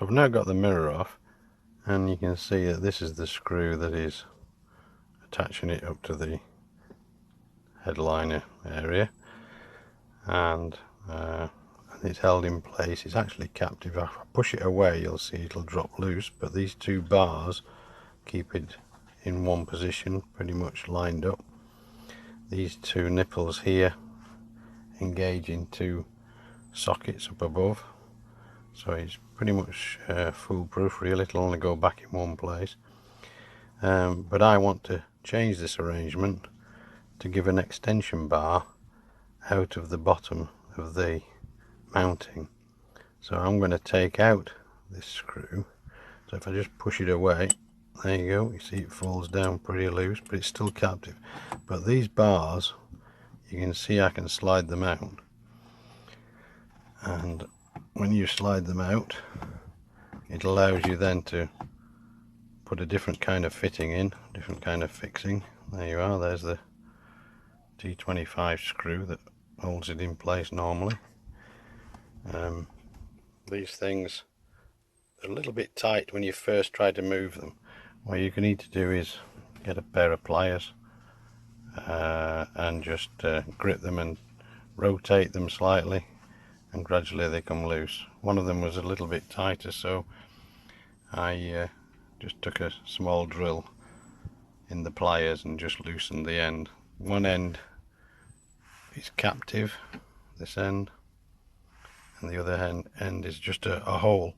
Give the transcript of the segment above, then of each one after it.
So I've now got the mirror off, and you can see that this is the screw that is attaching it up to the headliner area, and it's held in place. It's actually captive. If I push it away, you'll see it'll drop loose, but these two bars keep it in one position, pretty much lined up. These two nipples here engage into sockets up above, so it's pretty much foolproof really. It'll only go back in one place, but I want to change this arrangement to give an extension bar out of the bottom of the mounting. So I'm going to take out this screw. So if I just push it away, there you go, you see it falls down pretty loose, but it's still captive. But these bars, you can see I can slide them out, and when you slide them out, it allows you then to put a different kind of fitting in, different kind of fixing. There you are, there's the T25 screw that holds it in place normally. These things are a little bit tight when you first try to move them. What you need to do is get a pair of pliers and just grip them and rotate them slightly, and gradually they come loose. One of them was a little bit tighter, so I just took a small drill in the pliers and just loosened the end. One end is captive, this end, and the other end is just a hole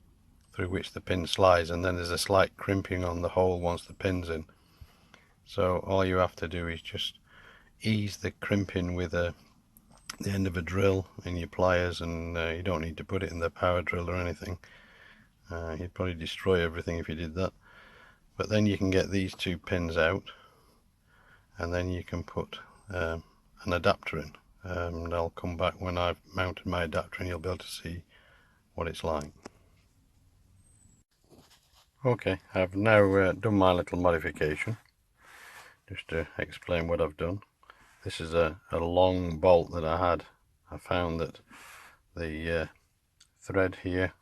through which the pin slides, and then there's a slight crimping on the hole once the pin's in. So all you have to do is just ease the crimping with the end of a drill in your pliers, and you don't need to put it in the power drill or anything. You'd probably destroy everything if you did that. But then you can get these two pins out, and then you can put an adapter in. And I'll come back when I've mounted my adapter and you'll be able to see what it's like. Okay, I've now done my little modification. Just to explain what I've done. This is a long bolt that I had. I found that the thread here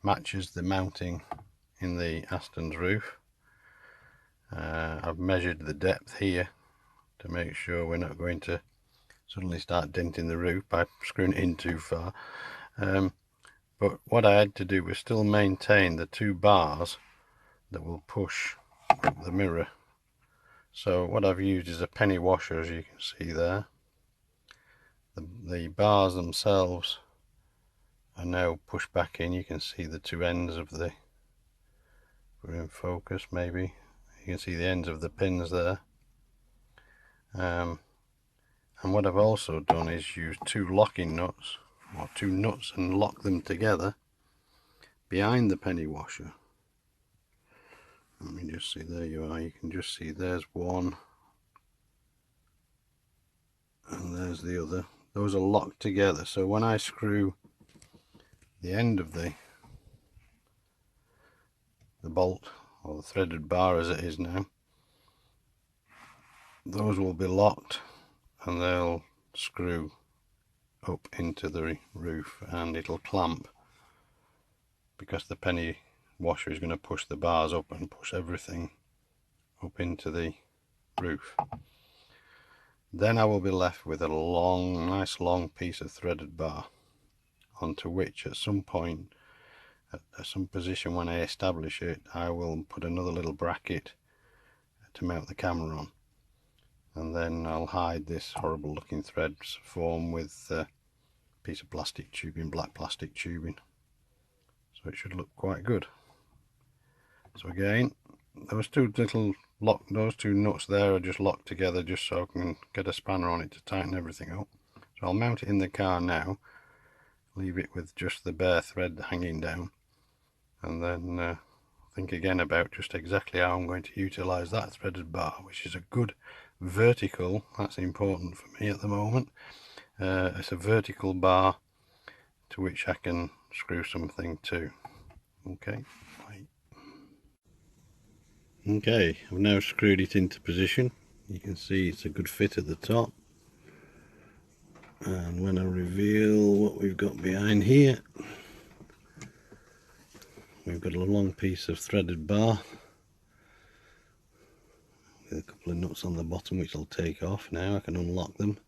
matches the mounting in the Aston's roof. I've measured the depth here to make sure we're not going to suddenly start denting the roof by screwing it in too far. But what I had to do was still maintain the two bars that will push the mirror. So what I've used is a penny washer, as you can see there. The bars themselves are now pushed back in. You can see the two ends of the, we're in focus maybe, you can see the ends of the pins there. And what I've also done is use two locking nuts, or two nuts, and lock them together behind the penny washer. Let me just see, there you are, you can just see there's one and there's the other. Those are locked together, so when I screw the end of the bolt, or the threaded bar as it is now, those will be locked and they'll screw up into the roof, and it'll clamp because the penny washer is going to push the bars up and push everything up into the roof. Then I will be left with a long, nice long piece of threaded bar, onto which at some point, at some position when I establish it, I will put another little bracket to mount the camera on, and then I'll hide this horrible looking threads form with a piece of plastic tubing, black plastic tubing, so it should look quite good. So again, those two nuts there are just locked together just so I can get a spanner on it to tighten everything up. So I'll mount it in the car now, leave it with just the bare thread hanging down, and then think again about just exactly how I'm going to utilise that threaded bar, which is a good vertical. That's important for me at the moment. It's a vertical bar to which I can screw something to. Okay. Okay, I've now screwed it into position. You can see it's a good fit at the top, and when I reveal what we've got behind here, we've got a long piece of threaded bar with a couple of nuts on the bottom which I'll take off now. I can unlock them.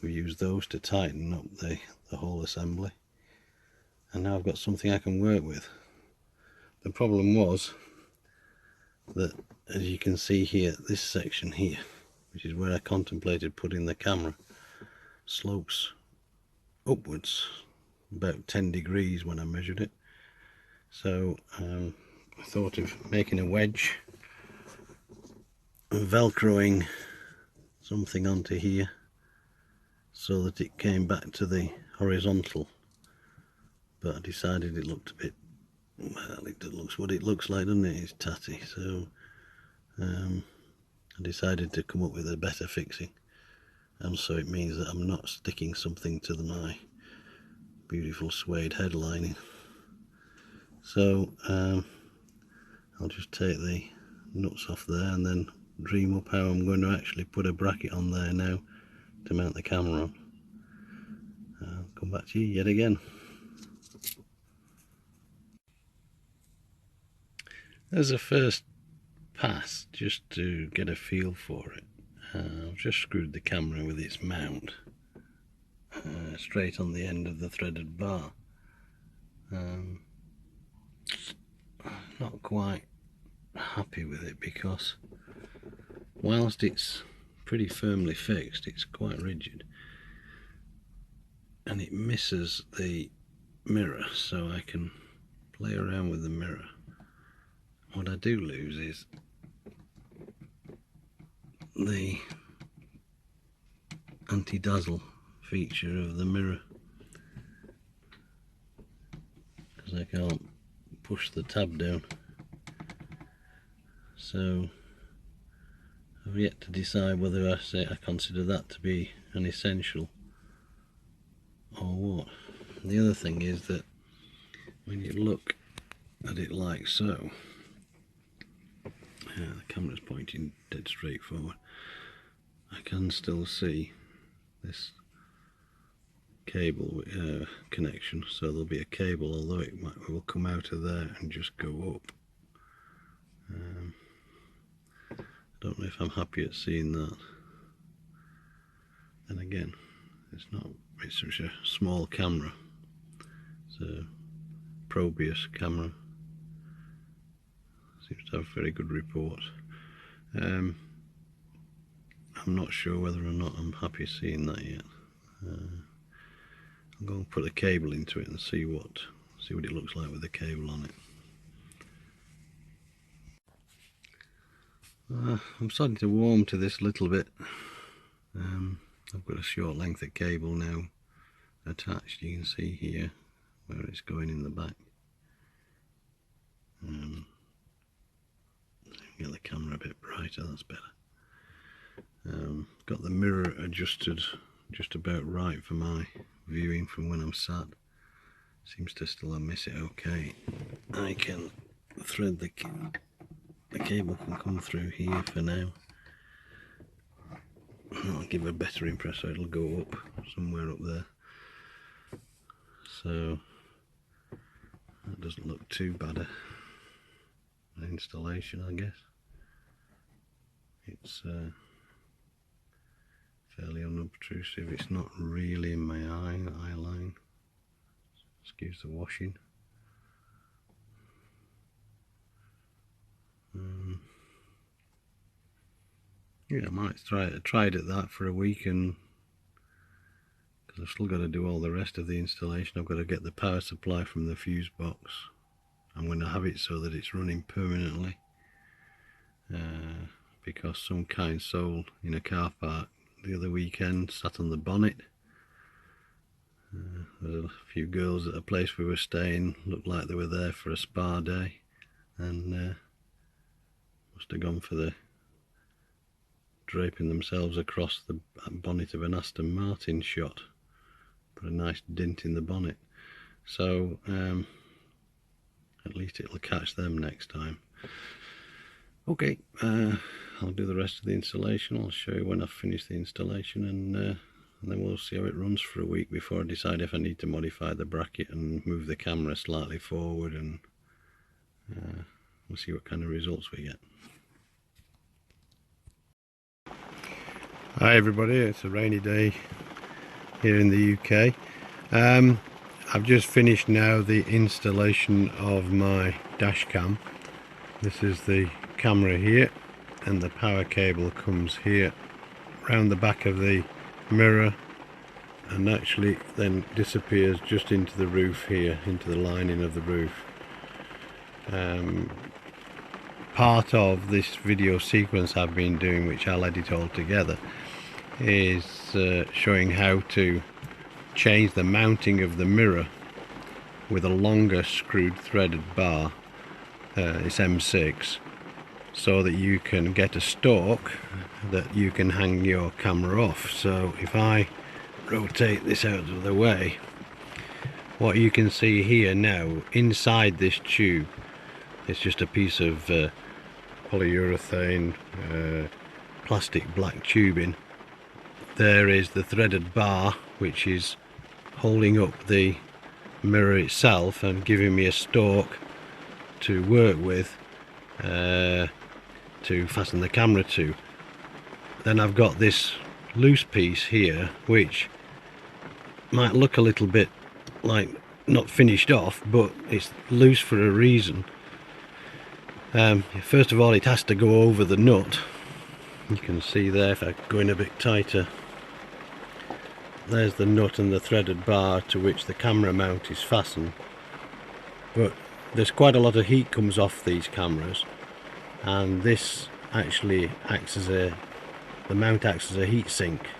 We use those to tighten up the whole assembly, and now I've got something I can work with. The problem was that, as you can see here, this section here, which is where I contemplated putting the camera, slopes upwards about 10 degrees when I measured it. So I thought of making a wedge and velcroing something onto here so that it came back to the horizontal, but I decided it looked a bit, well, it looks what it looks like, doesn't it? It's tatty. So I decided to come up with a better fixing, and so it means that I'm not sticking something to my beautiful suede headlining. So I'll just take the nuts off there and then dream up how I'm going to actually put a bracket on there now to mount the camera on. I'll come back to you yet again. As a first pass, just to get a feel for it, I've just screwed the camera with its mount straight on the end of the threaded bar. Not quite happy with it because whilst it's pretty firmly fixed, it's quite rigid and it misses the mirror, so I can play around with the mirror. What I do lose is the anti-dazzle feature of the mirror, because I can't push the tab down. So I've yet to decide whether I consider that to be an essential or what. The other thing is that when you look at it like so, the camera's pointing dead straight forward, I can still see this cable connection, so there'll be a cable, although it will come out of there and just go up. I don't know if I'm happy at seeing that. And again, it's such a small camera. It's a Probius camera. Seems to have very good reports. I'm not sure whether or not I'm happy seeing that yet. I'm going to put a cable into it and see what it looks like with the cable on it. I'm starting to warm to this a little bit. I've got a short length of cable now attached. You can see here where it's going in the back. Get the camera a bit brighter, that's better. Got the mirror adjusted just about right for my viewing from when I'm sat. Seems to still miss it okay. I can thread the cable can come through here for now. I'll give a better impression, so it'll go up somewhere up there. So that doesn't look too bad an installation, I guess. It's fairly unobtrusive. It's not really in my eye line. Excuse the washing. Yeah, I might try it at that for a week, and because I've still got to do all the rest of the installation. I've got to get the power supply from the fuse box. I'm going to have it so that it's running permanently, because some kind soul in a car park the other weekend sat on the bonnet. There's a few girls at a place we were staying, looked like they were there for a spa day, and must have gone for the draping themselves across the bonnet of an Aston Martin shot. Put a nice dint in the bonnet. So at least it'll catch them next time. Okay, I'll do the rest of the installation. I'll show you when I've finished the installation, and then we'll see how it runs for a week before I decide if I need to modify the bracket and move the camera slightly forward and We'll see what kind of results we get. Hi everybody, it's a rainy day here in the UK. I've just finished now the installation of my dash cam. This is the camera here, and the power cable comes here round the back of the mirror and actually then disappears just into the roof here, into the lining of the roof. Part of this video sequence I've been doing, which I'll edit all together, is showing how to change the mounting of the mirror with a longer screwed threaded bar. It's M6, so that you can get a stalk that you can hang your camera off. So if I rotate this out of the way, what you can see here now, inside this tube, it's just a piece of polyurethane plastic black tubing. There is the threaded bar, which is holding up the mirror itself and giving me a stalk to work with, to fasten the camera to. Then I've got this loose piece here, which might look a little bit like not finished off, but it's loose for a reason. First of all, it has to go over the nut. You can see there, if I go in a bit tighter, there's the nut and the threaded bar to which the camera mount is fastened. But there's quite a lot of heat comes off these cameras, and this actually acts as the mount acts as a heat sink.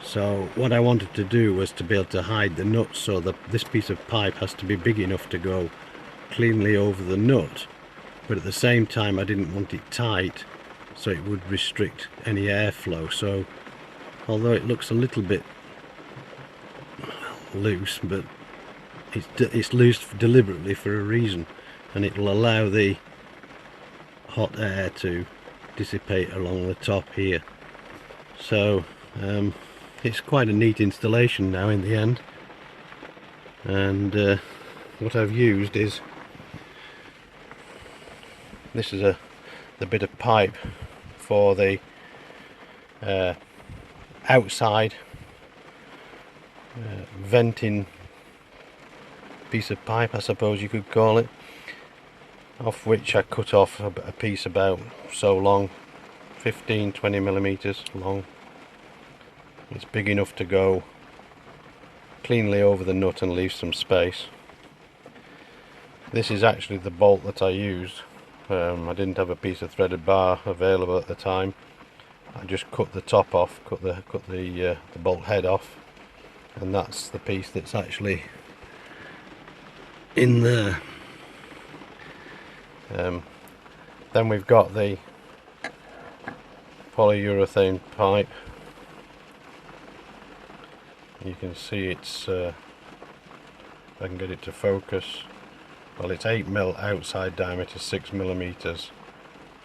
So what I wanted to do was to be able to hide the nut, so that this piece of pipe has to be big enough to go cleanly over the nut, but at the same time I didn't want it tight, so it would restrict any airflow. So although it looks a little bit loose, but it's loose deliberately for a reason, and it will allow the hot air to dissipate along the top here. So it's quite a neat installation now in the end. And what I've used is, this is the bit of pipe for the outside venting piece of pipe, I suppose you could call it, off which I cut off a piece about so long, 15-20 millimeters long. It's big enough to go cleanly over the nut and leave some space. This is actually the bolt that I used. I didn't have a piece of threaded bar available at the time. I just cut the top off, cut the bolt head off, and that's the piece that's actually in there. Then we've got the polyurethane pipe. You can see it's, if I can get it to focus, well, it's 8mm outside diameter, 6mm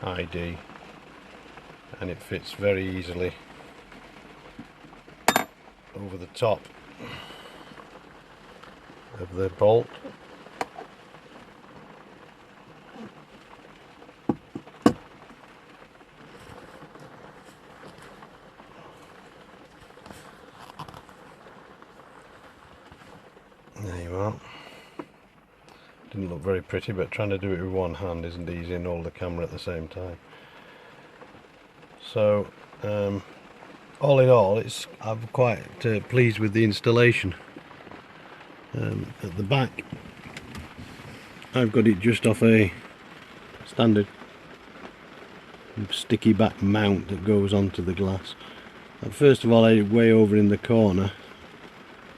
ID, and it fits very easily over the top of the bolt. There you are. Didn't look very pretty, but trying to do it with one hand isn't easy and hold the camera at the same time. So all in all, I'm quite pleased with the installation. At the back, I've got it just off a standard sticky back mount that goes onto the glass. And first of all, I had it way over in the corner,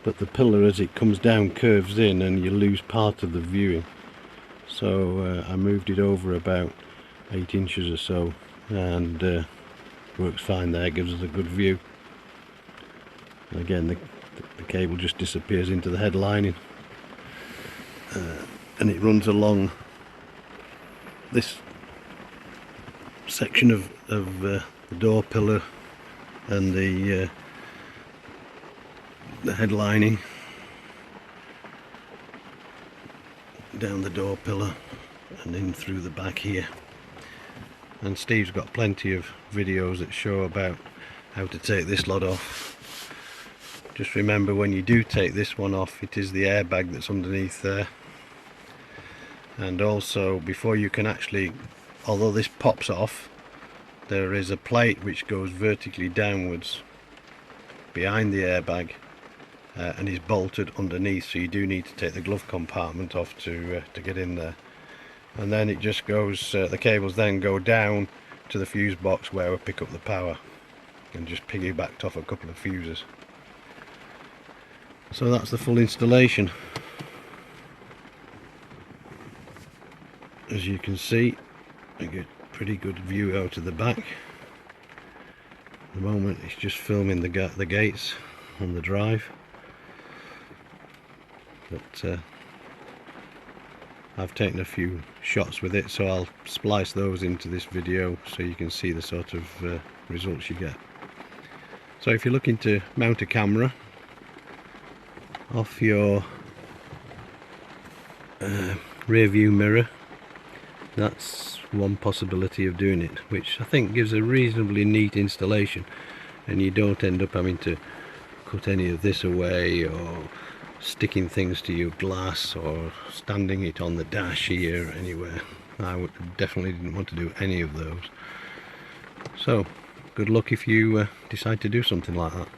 but the pillar as it comes down curves in and you lose part of the viewing. So I moved it over about 8 inches or so, and works fine there, gives us a good view. And again, the cable just disappears into the head lining, and it runs along this section of the door pillar and the head lining down the door pillar, and in through the back here. And Steve's got plenty of videos that show about how to take this lot off. Just remember, when you do take this one off, it is the airbag that's underneath there. And also, before you can actually, although this pops off, there is a plate which goes vertically downwards behind the airbag and is bolted underneath, so you do need to take the glove compartment off to get in there. And then it just goes, the cables then go down to the fuse box where we pick up the power, and just piggybacked off a couple of fuses. So that's the full installation. As you can see, I get a pretty good view out of the back. At the moment it's just filming the gates on the drive, but I've taken a few shots with it, so I'll splice those into this video so you can see the sort of results you get. So if you're looking to mount a camera off your rear view mirror, that's one possibility of doing it, which I think gives a reasonably neat installation, and you don't end up having to cut any of this away, or sticking things to your glass, or standing it on the dash here or anywhere. I definitely didn't want to do any of those. So good luck if you decide to do something like that.